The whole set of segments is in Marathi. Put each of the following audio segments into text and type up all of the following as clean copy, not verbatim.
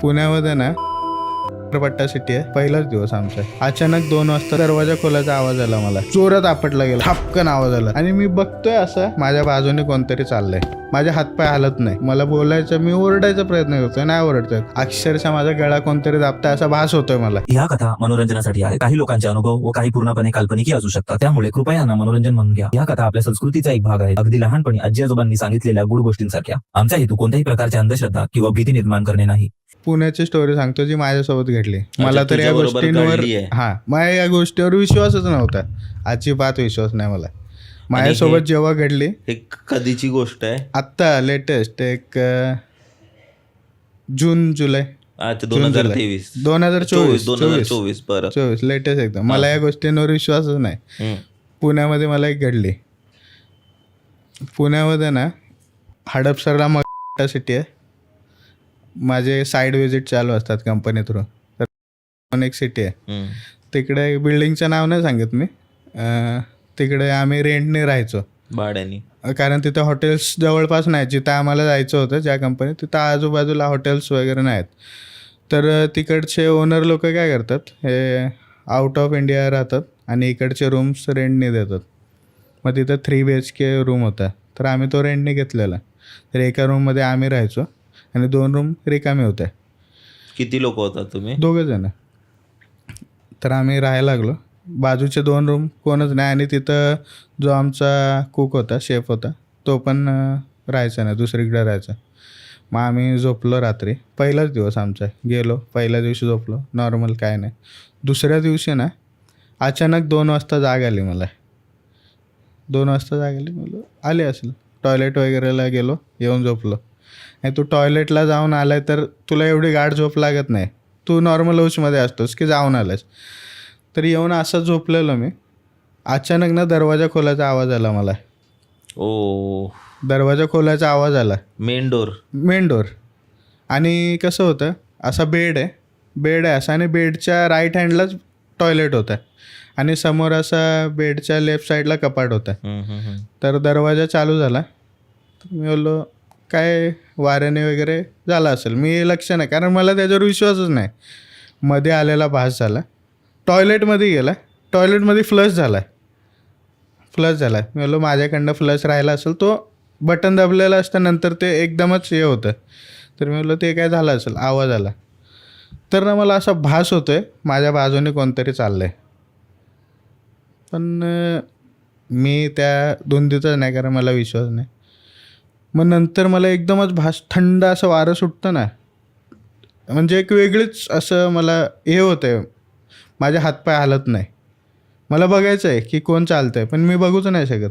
पुण्यामध्ये ना पट्टा सिटी आहे. पहिलाच दिवस आमचा. अचानक 2 वाजता दरवाजा खोलायचा आवाज आला. मला जोरात आपटला गेला, ठपकन आवाज आला आणि मी बघतोय असं माझ्या बाजूने कोणतरी चाललंय. माझे हातपाय हालत नाही. मला बोलायचं, मी ओरडायचा प्रयत्न करतोय, नाही ओरडतोय. अक्षरशः माझा गळा कोणतरी दाबताय असा भास होतोय मला. या कथा मनोरंजनासाठी आहे. काही लोकांचे अनुभव व काही पूर्णपणे काल्पनिकही असू शकतात. त्यामुळे कृपया यांना मनोरंजन म्हणून घ्या. या कथा आपल्या संस्कृतीचा एक भाग आहे. अगदी लहानपणी आजी आजोबांनी सांगितलेल्या गुड गोष्टींसारख्या. आमचा हेतू कोणत्याही प्रकारच्या अंधश्रद्धा किंवा भीती निर्माण करणे नाही. पुण्याची स्टोरी सांगतो जी माझ्यासोबत घडली. मला तर या गोष्टींवर मला या गोष्टीवर विश्वासच नव्हता. अजिबात विश्वास नाही मला. माझ्यासोबत जेव्हा घडली. एक कधीची गोष्ट आहे? आत्ता लेटेस्ट एक जून जुलै 2024 लेटेस्ट एकदम. मला या गोष्टींवर विश्वासच नाही. पुण्यामध्ये मला एक घडली. पुण्यामध्ये ना हडपसरला मोठा सिटी आहे. माझे साईड व्हिजिट चालू असतात कंपनी थ्रू. तर एक सिटी आहे तिकडे. बिल्डिंगचं नाव नाही सांगत मी. तिकडे आम्ही रेंटने राहायचो, भाड्याने. कारण तिथं हॉटेल्स जवळपास नाही. जिथं आम्हाला जायचं होतं ज्या कंपनीत, तिथं आजूबाजूला हॉटेल्स वगैरे नाहीत. तर तिकडचे ओनर लोक काय करतात, हे आउट ऑफ इंडिया राहतात आणि इकडचे रूम्स रेंटने देतात. मग तिथं 3 BHK रूम होता. तर आम्ही तो रेंटने घेतलेला. तर एका रूममध्ये आम्ही राहायचो आणि 2 रूम रिकामे होते. किती लोक होता तुम्ही? 2 जण. तर आम्ही राहायला लागलो. बाजूचे 2 रूम कोणच नाही आणि तिथं जो आमचा कुक होता, शेफ होता, तो पण राहायचा नाही, दुसरीकडे राहायचा. मग आम्ही झोपलो रात्री. पहिलाच दिवस आमचा. गेलो, पहिल्या दिवशी झोपलो नॉर्मल, काय नाही. दुसऱ्या दिवशी ना अचानक 2 वाजता जाग आली मला. 2 वाजता जाग आली. मला आली असेल. टॉयलेट वगैरेला गेलो, येऊन झोपलो. आणि तू टॉयलेटला जाऊन आलाय तर तुला एवढी गाढ झोप लागत नाही. तू नॉर्मल हाऊसमध्ये असतोस की जाऊन आलास. तर येऊन असं झोपलेलो मी. अचानक ना दरवाजा खोलायचा आवाज आला मला. दरवाजा खोलायचा आवाज आला. Main door. आणि कसं होतं, असा बेड आहे असा, आणि बेडच्या राईट हँडलाच टॉयलेट होता आणि समोर असा बेडच्या लेफ्ट साईडला कपाट होता. तर दरवाजा चालू झाला. तर मी बोललो काय वाऱ्याने वगैरे झाला असेल. मी लक्ष नाही, कारण मला त्याच्यावर विश्वासच नाही. मध्ये आलेला भास झाला. टॉयलेटमध्ये गेला. टॉयलेटमध्ये फ्लश झाला. मी बोललो माझ्याकडनं फ्लश राहिला असेल. तो बटन दाबलेला असतं, नंतर ते एकदमच हे होतं. तर मी बोललो ते काय झालं असेल, आवाज आला. तर ना मला असा भास होतोय माझ्या बाजूने कोणतरी चाललं आहे. पण मी त्या धुंदीतच नाही, कारण मला विश्वास नाही. मग नंतर मला एकदमच भास, थंड असं वारं सुटतं ना, म्हणजे एक वेगळीच असं मला हे होतं आहे. माझे हातपाय हालत नाही. मला बघायचं आहे की कोण चालतं आहे, पण मी बघूच नाही शकत.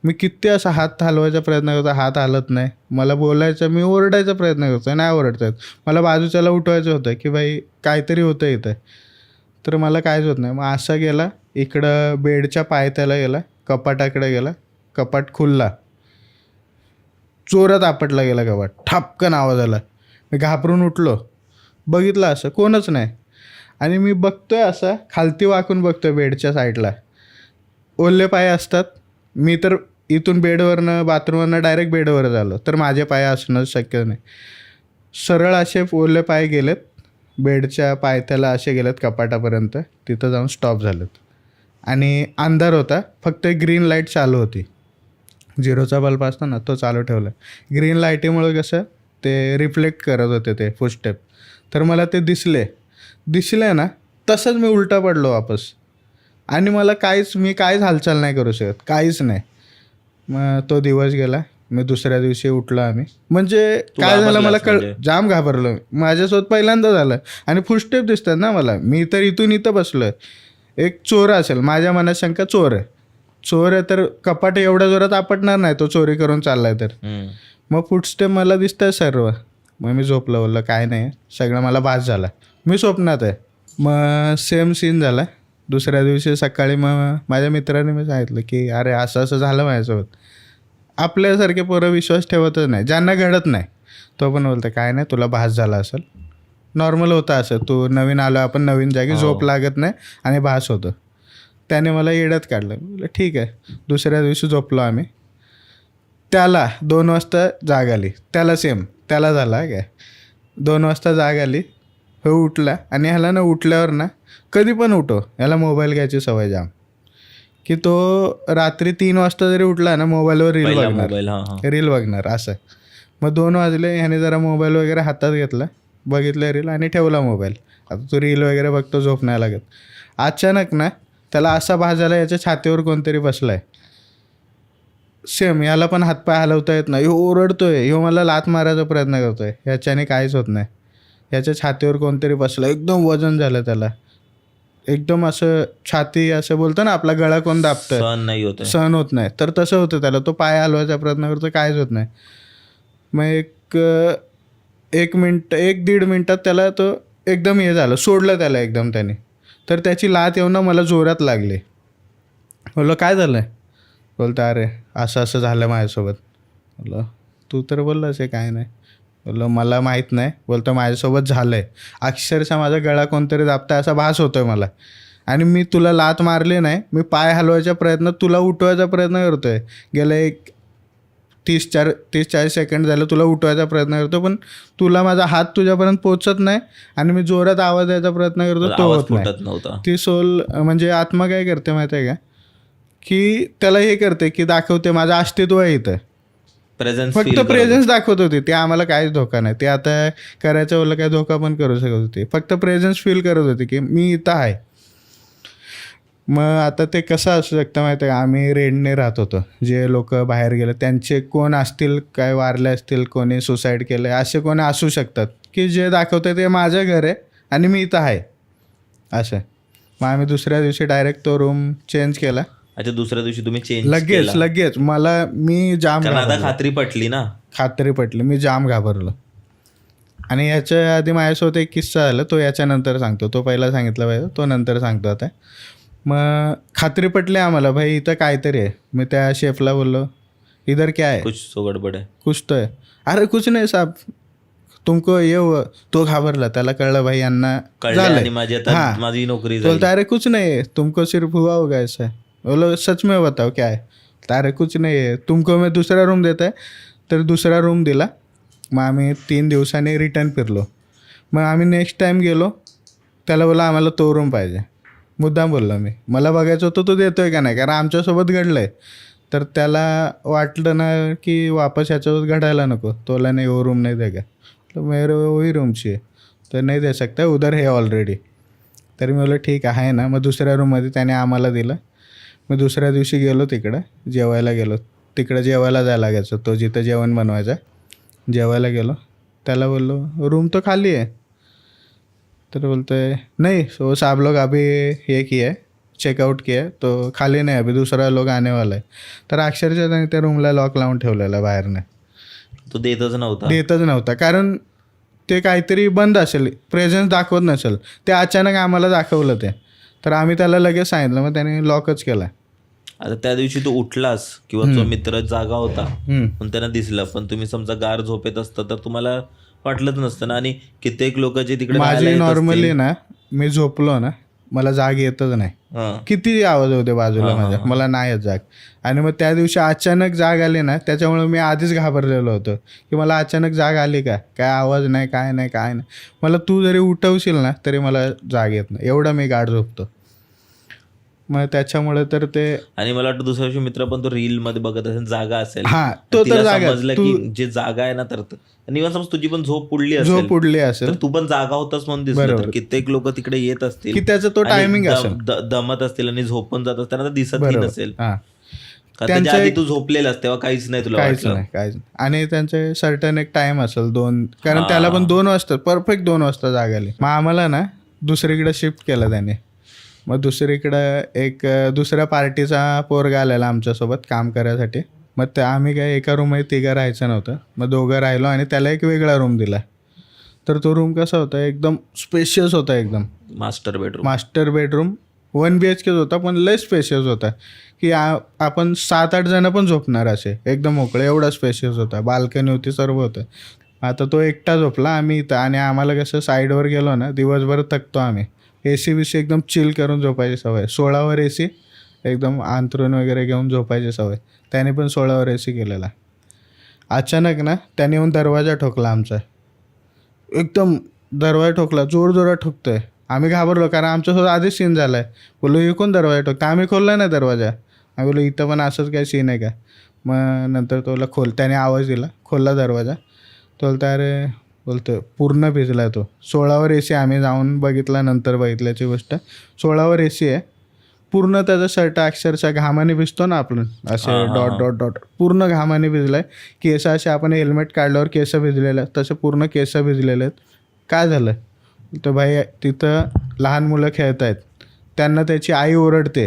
मी किती असा हात हलवायचा प्रयत्न करतो, हात हालत नाही. मला बोलायचं, मी ओरडायचा प्रयत्न करतो, नाही ओरडता येत. मला बाजूच्याला उठवायचं होतं की बाई काहीतरी होतं इथं. तर मला काहीच होत नाही. मग असा गेला, इकडं बेडच्या पायथ्याला गेला, कपाटाकडे गेला. कपाट खुलला. जोरात आपटला गेला कपाट. ठपकन आवाज आला. मी घाबरून उठलो. बघितलं असं कोणच नाही. आणि मी बघतोय असं खालती वाकून बघतोय बेडच्या साईडला. ओले पाय असतात. मी तर इथून बेडवरनं बाथरूमवरनं डायरेक्ट बेडवर झालो, तर माझे पाय असणं शक्य नाही. सरळ असे ओले पाय गेलेत, बेडच्या पायथ्याला असे गेलेत कपाटापर्यंत. तिथं जाऊन स्टॉप झालेत. आणि अंधार होता. फक्त ग्रीन लाईट चालू होती. 0चा बल्ब असतो ना, तो चालू ठेवला. ग्रीन लाईटीमुळे कसं ते रिफ्लेक्ट करत होते ते फुटस्टेप. तर मला ते दिसले ना, तसंच मी उलटा पडलो वापस. आणि मला मी काहीच हालचाल नाही करू शकत, काहीच नाही. मग तो दिवस गेला. मी दुसऱ्या दिवशी उठलो. आम्ही म्हणजे काय झालं मला जाम घाबरलो. माझ्यासोबत पहिल्यांदा झालं. आणि फुटस्टेप दिसतात ना मला. मी तर इथं बसलो आहे. एक चोर असेल, माझ्या मनात शंका, चोर आहे. तर कपाट एवढ्या जोरात आपटणार नाही तो चोरी करून चाललाय तर. मग फुटस्टेप मला दिसतंय सर्व. मग मी झोपलो. बोललं काय नाही, सगळं मला भास झाला, मी स्वप्नात आहे. मग सेम सीन झाला. दुसऱ्या दिवशी सकाळी मग माझ्या मित्राने मी सांगितलं की अरे असं झालं माझ्यासोबत. आपल्यासारखे पोरं विश्वास ठेवतच नाही, ज्यांना घडत नाही. तो पण बोलतं काय नाही, तुला भास झाला असेल, नॉर्मल होतं असं, तू नवीन आलो, आपण नवीन जागी, झोप लागत नाही आणि भास होतं. त्याने मला येड्यात काढलं. म्हटलं ठीक आहे. दुसऱ्या दिवशी झोपलो आम्ही. त्याला 2 वाजता जाग आली. त्याला झाला काय 2 वाजता जाग आली, हो उठला. आणि ह्याला ना उठल्यावर ना कधी पण उठो, ह्याला मोबाईल घ्यायची सवय जाम, की तो रात्री 3 वाजता जरी उठला ना मोबाईलवर रील पहिला बघणार, मोबाईल. हा. रील बघणार असं. मग 2 वाजले, ह्याने जरा मोबाईल वगैरे हातात घेतला, बघितलं रील आणि ठेवला मोबाईल. आता तो रील वगैरे बघतो, झोप नाही लागत. अचानक ना त्याला असा भास झाला याच्या छातीवर कोणतरी बसला आहे. सेम याला पण हातपाय हलवता येत नाही, ह्यो ओरडतोय, ह्यो मला लाथ मारायचा प्रयत्न करतोय, ह्याच्याने काहीच होत नाही. ह्याच्या छातीवर कोणतरी बसलं, एकदम वजन झालं त्याला, एकदम असं छाती असं बोलतं ना आपला गळा कोण दाबतं, सहन नाही होत आहे. सहन होत नाही, तर तसं होतं त्याला. तो पाय हलवायचा प्रयत्न करतो, काहीच होत नाही. मग एक मिनटं 1-1.5 मिनटात त्याला तो एकदम हे झालं, सोडलं त्याला एकदम त्याने. तर त्याची लाथ येऊन ना मला जोरात लागली. बोललो काय झालं आहे? बोलतो अरे असं असं झालं माझ्यासोबत. बोललो तू तर बोललास आहे काय नाही. बोललो मला माहीत नाही. बोलतो माझ्यासोबत झालं आहे, अक्षरशः माझा गळा कोणतरी दाबता असा भास होतो आहे मला. आणि मी तुला लाथ मारली नाही, मी पाय हलवायचा प्रयत्न, तुला उठवायचा प्रयत्न करतो आहे. गेले 30-40 सेकंड झालं तुला उठवायचा प्रयत्न करतो, पण तुला माझा हात तुझ्यापर्यंत पोचत नाही. आणि मी जोरात आवाज द्यायचा प्रयत्न करतो, तो आवाज होत नाही. फुटत नव्हता. ती सोल म्हणजे आत्मा काय करते माहिती आहे का, की त्याला हे करते की दाखवते माझं अस्तित्व आहे इथं. प्रेझेन्स फक्त प्रेझेन्स दाखवत होती ते, आम्हाला काहीच धोका नाही. ते आता करायचं बोललं काय धोका पण करू शकत होती, फक्त प्रेझेन्स फील करत होती की मी इथं आहे. मग आता ते कसं असू शकतं माहिती आहे का, आम्ही रेडने राहत होतो, जे लोक बाहेर गेले त्यांचे कोण असतील, काय वारले असतील, कोणी सुसाईड केलं आहे, असे कोणी असू शकतात की जे दाखवतं ते माझं घर आहे आणि मी इथं आहे असं. मग आम्ही दुसऱ्या दिवशी डायरेक्ट तो रूम चेंज केला. अच्छा, दुसऱ्या दिवशी तुम्ही चेंज लगेच मी जाम कारण आता घाबरलो. खात्री पटली ना. खात्री पटली, मी जाम घाबरलो. आणि याच्या आधी माझ्यासोबत एक किस्सा झाला, तो याच्यानंतर सांगतो. तो पहिला सांगितला पाहिजे, तो नंतर सांगतो आता. मग खात्री पटली आम्हाला, भाई इथं काहीतरी आहे. मी त्या शेफला बोललो इधर क्या है, कुछ सो गडबड आहे. कुछ तो है. अरे कुछ नाही साहब, तुमको ये हुआ. तो घाबरला, त्याला कळलं भाई यांना कळलं झालंय. आणि माझी आता हाँ. माझी नोकरी बोलता झाली. अरे कुछ नहीं है, तुमको सिर्फ हुआ होगा ऐसा. बोलो सच में बताओ क्या है. तर अरे कुछ नहीं है, तुमको मैं दूसरा रूम देता है. तर दुसरा रूम दिला. मग आम्ही 3 दिवसांनी रिटर्न फिरलो. मग आम्ही नेक्स्ट टाईम गेलो, त्याला बोला आम्हाला तो रूम पाहिजे. मुद्दाम बोललो मी, मला बघायचं होतं तो देतोय का नाही, कारण आमच्यासोबत घडलं आहे. तर त्याला वाटलं ना की वापस ह्याच्यासोबत घडायला नको. तोला नाही वो रूम नाही देगा, तो मेरे वही रूम चाहिए, तर नाही दे सकता, उधर है ऑलरेडी. तरी मी बोललो ठीक आहे ना. मग दुसऱ्या रूममध्ये त्याने आम्हाला दिलं. मग दुसऱ्या दिवशी गेलो तिकडं जेवायला गेलो. तिकडं जेवायला जायला लागायचं, तो जिथं जेवण बनवायचा. जेवायला गेलो, त्याला बोललो रूम तो खाली आहे. तर बोलते नहीं वो साहब लोग अभी ये किया है, चेकआउट किया है, तो खाली नाही, अभी दूसरा लोग आने वाला आहे. तर अक्षरशः त्याने त्या रूमला लॉक लावून ठेवलेला बाहेरनं. तो देतच नव्हता, कारण ते काहीतरी बंद असेल, प्रेझेन्स दाखवत नसेल. ते अचानक आम्हाला दाखवलं ते, तर आम्ही त्याला लगेच सांगितलं, मग त्याने लॉकच केला. आता त्या दिवशी तू उठलास किंवा तो मित्र जागा होता पण त्यांना दिसला, पण तुम्ही समजा गार झोपेत असता तर तुम्हाला वाटलंच नसतं ना. आणि कित्येक लोक जे तिकडे माझी नॉर्मली ना, मी झोपलो ना मला जाग येतच नाही, किती आवाज होते बाजूला माझ्या, मला नाही येत जाग. आणि मग त्या दिवशी अचानक जाग आली ना, त्याच्यामुळे मी आधीच घाबरलेलो होतो की मला अचानक जाग आली का, काय आवाज नाही, काय नाही. मला तू जरी उठवशील ना तरी मला जाग येत नाही, एवढं मी गाढ झोपतो. मग त्याच्यामुळे तर ते. आणि मला वाटतं दुसऱ्या दिवशी मित्र पण तो रील मध्ये बघत असेल, जागा असेल, हा तो तर जागा समजलं की जे जागा आहे ना, तर निवांत समज तुझी पण झोप पुडली असेल, तू पण जागा होतास म्हणून दिसलं. तर कित्येक लोक तिकडे येत असतील की त्याचा तो टायमिंग असेल, दमत असतील आणि झोप पण जात असताना दिसतही नसेल. त्याच्या आधी तू झोपलेलास तेव्हा काहीच नाही तुला काहीच. आणि त्यांचे सर्टन एक टाइम असेल 2, कारण त्याला पण 2 वाजता परफेक्ट 2 वाजता जाग आली. मग आम्हाला ना दुसरीकडे शिफ्ट केलं त्याने. मग दुसरीकडं एक दुसऱ्या पार्टीचा पोरगा आलेला आमच्यासोबत काम करायसाठी. मग त्या आम्ही काय एका रूममध्ये 3 राहायचं नव्हतं, मग 2 राहिलो आणि त्याला एक वेगळा रूम दिला. तर तो रूम कसा होता, एकदम स्पेशियस होता, एकदम मास्टर बेडरूम 1 BHK होता, पण लय स्पेशियस होता की आपण 7-8 जण पण झोपणार असे, एकदम मोकळे, एवढा स्पेशियस होता. बाल्कनी होती, सर्व होतं. आता तो एकटा झोपला, आम्ही इथं. आणि आम्हाला कसं साईडवर गेलो ना दिवसभर थकतो आम्ही, AC एकदम चिल करून झोपायची सवय. 16वर AC, एकदम अंथरूण वगैरे घेऊन झोपायची सवय. त्याने पण 16वर AC केलेला. अचानक ना त्याने येऊन दरवाजा ठोकला आमचा. एकदम दरवाजा ठोकला, जोरजोरात ठोकतोय. आम्ही घाबरलो कारण आमच्यासोबत आधीच सीन झाला आहे. बोललो हे कोण दरवाजा ठोकतं, आम्ही खोलला नाही दरवाजा. आम्ही बोललो इथं पण असंच काय सीन आहे का. मग नंतर तो बोलला त्याने आवाज दिला, खोलला दरवाजा. तो बोलता अरे बोलतो पूर्ण भिजला तो. 16वर AC आम्ही जाऊन बघितला, नंतर बघितल्याची गोष्ट. 16वर AC आहे. पूर्ण त्याचा शर्ट अक्षरशः घामाने भिजतो ना आपण असे डॉट डॉट डॉट, पूर्ण घामाने भिजलाय. केस असे आपण हेल्मेट काढल्यावर केस भिजलेले आहेत तसे पूर्ण केस भिजलेले आहेत. काय झालं तर भाई तिथं लहान मुलं खेळत आहेत, त्यांना त्याची आई ओरडते,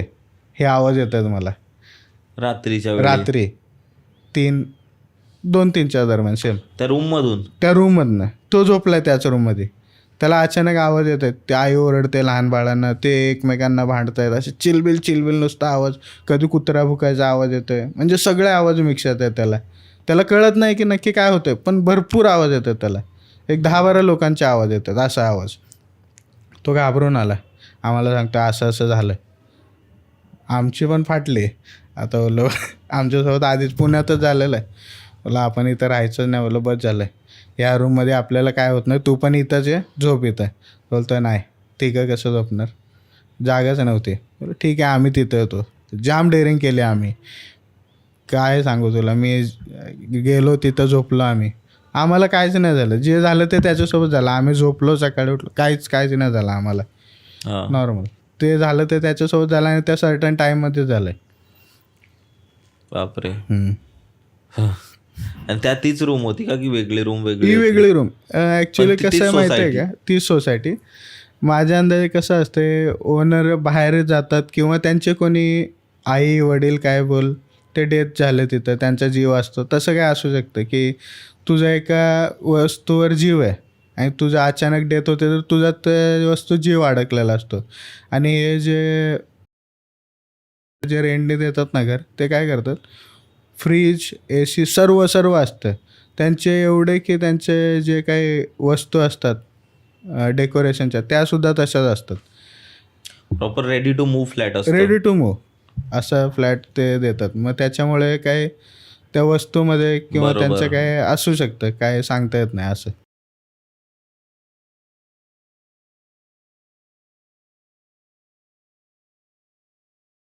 हे आवाज येत आहेत मला रात्रीच्या वेळी? रात्री 2-3च्या दरम्यान सेम त्या रूममधून? त्या रूममधनं. तो झोपलाय त्याच रूममध्ये, त्याला अचानक आवाज येत आहेत. ते आई ओरडते लहान बाळांना, ते एकमेकांना भांडतायत, असे चिलबिल चिलबिल नुसता आवाज. कधी कुत्रा भुकायचा आवाज येतोय, म्हणजे सगळे आवाज मिक्स येत आहेत. त्याला कळत नाही की नक्की काय होतंय, पण भरपूर आवाज येतात त्याला. एक 10-12 लोकांचे आवाज येतात, असा आवाज. तो घाबरून आला, आम्हाला सांगतो असं असं झालं. आमची पण फाटली. आता बोललो आमच्यासोबत आधीच पुण्यातच झालेलं आहे. बोला आपण इथं राहायचं नाही. बोललो बस झालं, या रूममध्ये आपल्याला काय होत नाही, तू पण इथंच आहे, झोप इथं. बोलतो नाही तिघं कसं झोपणार, जागाच नव्हती. बोलो ठीक आहे आम्ही तिथं होतो. जाम डेअरिंग केली आम्ही, काय सांगू तुला. मी गेलो तिथं, झोपलो आम्ही, आम्हाला काहीच नाही झालं. जे झालं ते त्याच्यासोबत झालं. आम्ही झोपलो, सकाळी उठलो, काहीच नाही झालं आम्हाला, नॉर्मल. ते झालं ते त्याच्यासोबत झालं आणि त्या सर्टन टाईममध्ये झालं. बापरे. आणि त्या तीच रूम होती का की वेगळी रूम? ही वेगळी रूम. ॲक्च्युली कसं आहे माहिती आहे का, तीच सोसायटी. माझ्या अंदाजे कसं असते, ओनर बाहेर जातात किंवा त्यांचे कोणी आई वडील काय बोल ते डेथ झाले तिथं, त्यांचा जीव असतो. तसं काय असू शकतं की तुझा एका वस्तूवर जीव आहे आणि तुझं अचानक डेथ होते तर तुझा त्या वस्तू जीव अडकलेला असतो. आणि हे जे रेंटने देतात ना घर, ते काय करतात, फ्रीज AC सर्व असतं त्यांचे. एवढे की त्यांचे जे काही वस्तू असतात डेकोरेशनच्या, त्यासुद्धा तशाच असतात. Proper ready to move flat असतो. रेडी टू मूव्ह असा फ्लॅट ते देतात. मग त्याच्यामुळे काय त्या वस्तूमध्ये किंवा त्यांचं काय असू शकतं, काय सांगता येत नाही असं.